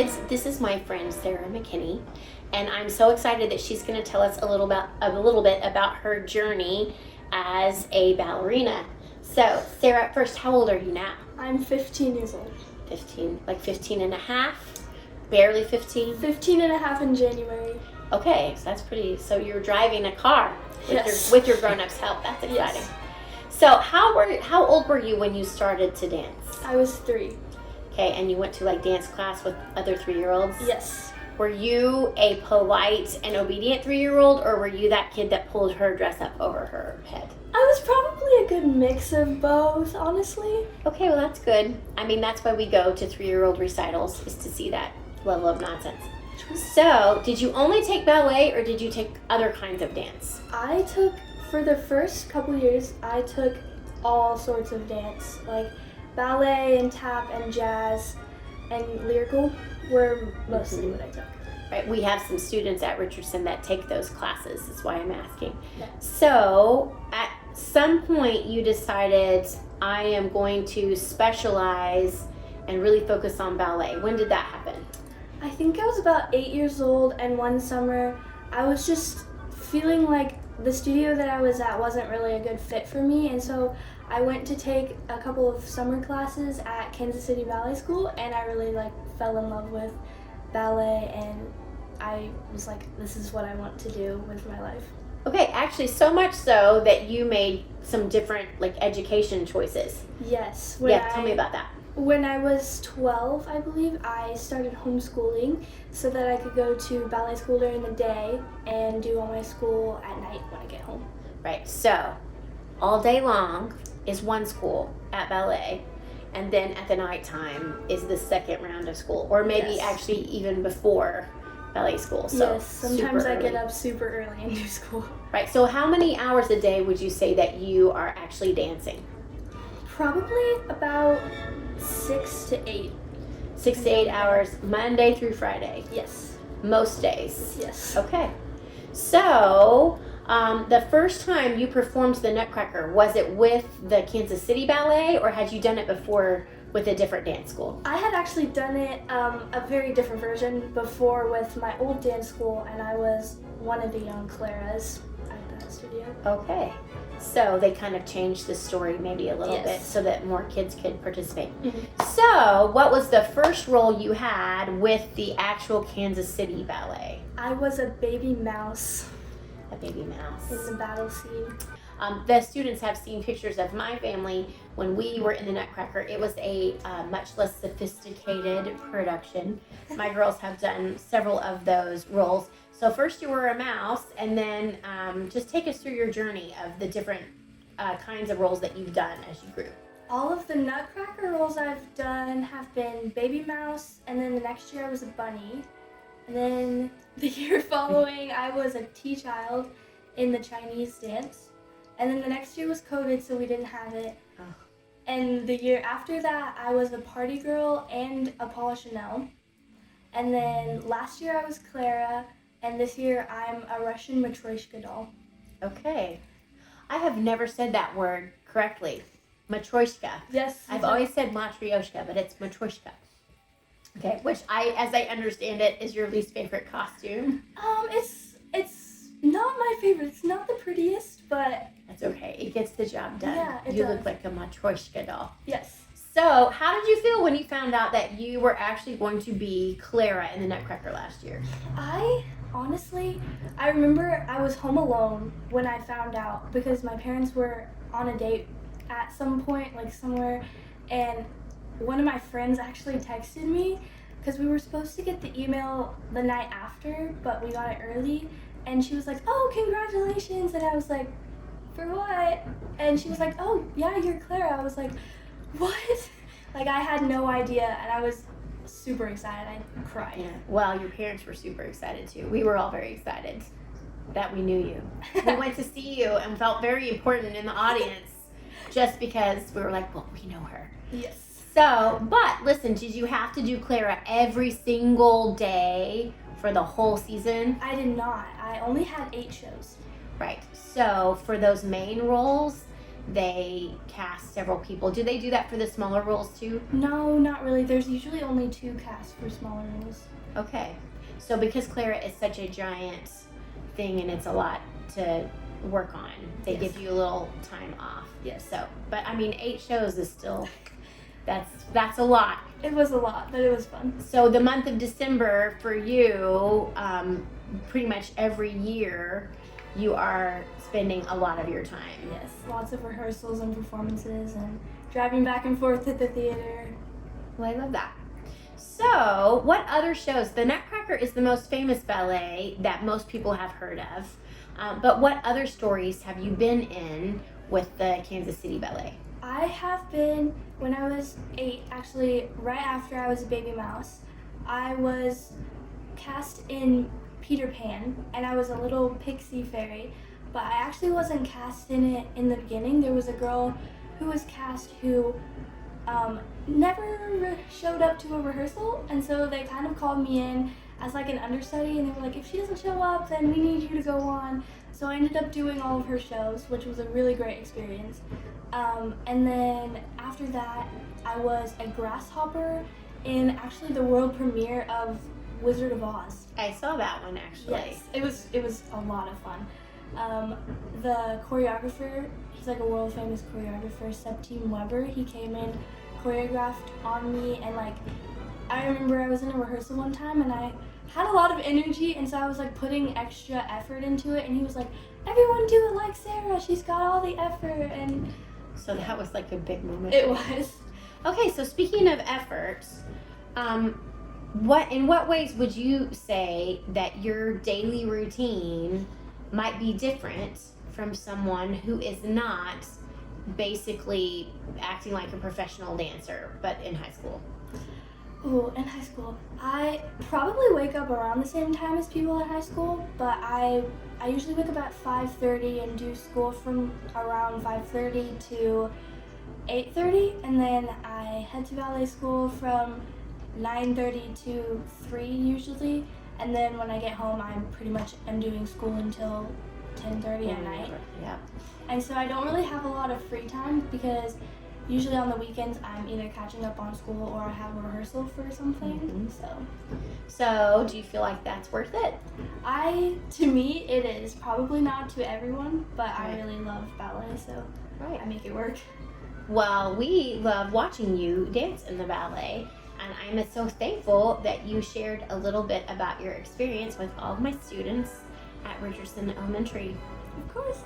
kids, this is my friend Sarah McKinney, and I'm so excited that she's going to tell us a little bit about her journey as a ballerina. So, Sarah, first, how old are you now? I'm 15 years old. 15, like 15 and a half? Barely 15? 15 and a half in January. Okay, so that's pretty, so you're driving a car with your grown-ups' help. That's exciting. Yes. So, how old were you when you started to dance? I was 3. Okay, and you went to like dance class with other 3-year-olds? Yes. Were you a polite and obedient 3-year-old, or were you that kid that pulled her dress up over her head? I was probably a good mix of both, honestly. Okay, well that's good. I mean, that's why we go to 3-year-old recitals, is to see that level of nonsense. So, did you only take ballet, or did you take other kinds of dance? For the first couple years, I took all sorts of dance, like ballet and tap and jazz and lyrical were mostly what I took. Right, we have some students at Richardson that take those classes, is why I'm asking. Yeah. So, at some point you decided, I am going to specialize and really focus on ballet. When did that happen? I think I was about 8 years old, and one summer I was just feeling like the studio that I was at wasn't really a good fit for me, and so I went to take a couple of summer classes at Kansas City Ballet School, and I really fell in love with ballet, and I was like, this is what I want to do with my life. Okay, actually so much so that you made some different education choices. Yes. Tell me about that. When I was 12, I believe, I started homeschooling so that I could go to ballet school during the day and do all my school at night when I get home. Right, so all day long is one school at ballet, and then at the nighttime is the second round of school, or maybe actually even before ballet school. So yes, sometimes I get up super early and do school. Right, so how many hours a day would you say that you are actually dancing? Probably about 6 to 8. 6 to 8 hours, Monday through Friday? Yes. Most days? Yes. Okay. So, the first time you performed the Nutcracker, was it with the Kansas City Ballet, or had you done it before with a different dance school? I had actually done it, a very different version, before with my old dance school, and I was one of the young Claras at that studio. Okay. So they kind of changed the story maybe a little bit so that more kids could participate. Mm-hmm. So, what was the first role you had with the actual Kansas City Ballet? I was a baby mouse. A baby mouse. In the battle scene. The students have seen pictures of my family when we were in the Nutcracker. It was a much less sophisticated production. My girls have done several of those roles. So first you were a mouse, and then just take us through your journey of the different kinds of roles that you've done as you grew. All of the Nutcracker roles I've done have been baby mouse, and then the next year I was a bunny. And then the year following I was a tea child in the Chinese dance. And then the next year was COVID, so we didn't have it. Oh. And the year after that I was a party girl and a Paula Chanel. And then last year I was Clara. And this year, I'm a Russian Matryoshka doll. Okay. I have never said that word correctly. Matryoshka. Yes. I've always said matryoshka, but it's Matryoshka. Okay, which as I understand it, is your least favorite costume. It's not my favorite. It's not the prettiest, but... That's okay. It gets the job done. Yeah, it You does. look like a Matryoshka doll. Yes. So, how did you feel when you found out that you were actually going to be Clara in the Nutcracker last year? Honestly, I remember I was home alone when I found out because my parents were on a date at some point, somewhere, and one of my friends actually texted me because we were supposed to get the email the night after, but we got it early, and she was like, oh, congratulations, and I was like, for what? And she was like, oh, yeah, you're Clara. I was like, what? I had no idea, and I was super excited. I cried. Yeah. Well, your parents were super excited too. We were all very excited that we knew you. We went to see you and felt very important in the audience just because we were like, well, we know her. Yes. So, but listen, did you have to do Clara every single day for the whole season? I did not. I only had 8 shows. Right. So for those main roles, they cast several people. Do they do that for the smaller roles too? No, not really. There's usually only 2 casts for smaller roles. Okay. So because Clara is such a giant thing and it's a lot to work on, they Yes. give you a little time off. Yes. So, but I mean, 8 shows is still, that's a lot. It was a lot, but it was fun. So the month of December for you, pretty much every year, you are spending a lot of your time. Yes, lots of rehearsals and performances and driving back and forth to the theater. Well, I love that. So, what other shows? The Nutcracker is the most famous ballet that most people have heard of. But what other stories have you been in with the Kansas City Ballet? I have been, when I was 8, actually right after I was a baby mouse, I was cast in Peter Pan, and I was a little pixie fairy, but I actually wasn't cast in it in the beginning. There was a girl who was cast who never showed up to a rehearsal, and so they kind of called me in as like an understudy, and they were like, if she doesn't show up, then we need you to go on. So I ended up doing all of her shows, which was a really great experience. And then after that, I was a grasshopper in actually the world premiere of Wizard of Oz. I saw that one actually. Yes, it was a lot of fun. The choreographer, he's like a world famous choreographer, Septime Weber. He came in, choreographed on me, and like I remember I was in a rehearsal one time and I had a lot of energy, and so I was like putting extra effort into it, and he was like, everyone do it like Sarah, she's got all the effort. And so that was like a big moment. it was. Okay, so speaking of efforts, in what ways would you say that your daily routine might be different from someone who is not basically acting like a professional dancer, but in high school? Ooh, in high school, I probably wake up around the same time as people in high school, but I usually wake up at 5:30 and do school from around 5:30 to 8:30, and then I head to ballet school from 9:30 to 3 usually, and then when I get home, I'm doing school until 10:30 at night. Yeah. And so I don't really have a lot of free time because usually on the weekends I'm either catching up on school or I have a rehearsal for something. Mhm. So do you feel like that's worth it? To me, it is. Probably not to everyone, but I Right. really love ballet, so Right. I make it work. Well, we love watching you dance in the ballet, and I'm so thankful that you shared a little bit about your experience with all of my students at Richardson Elementary. Of course.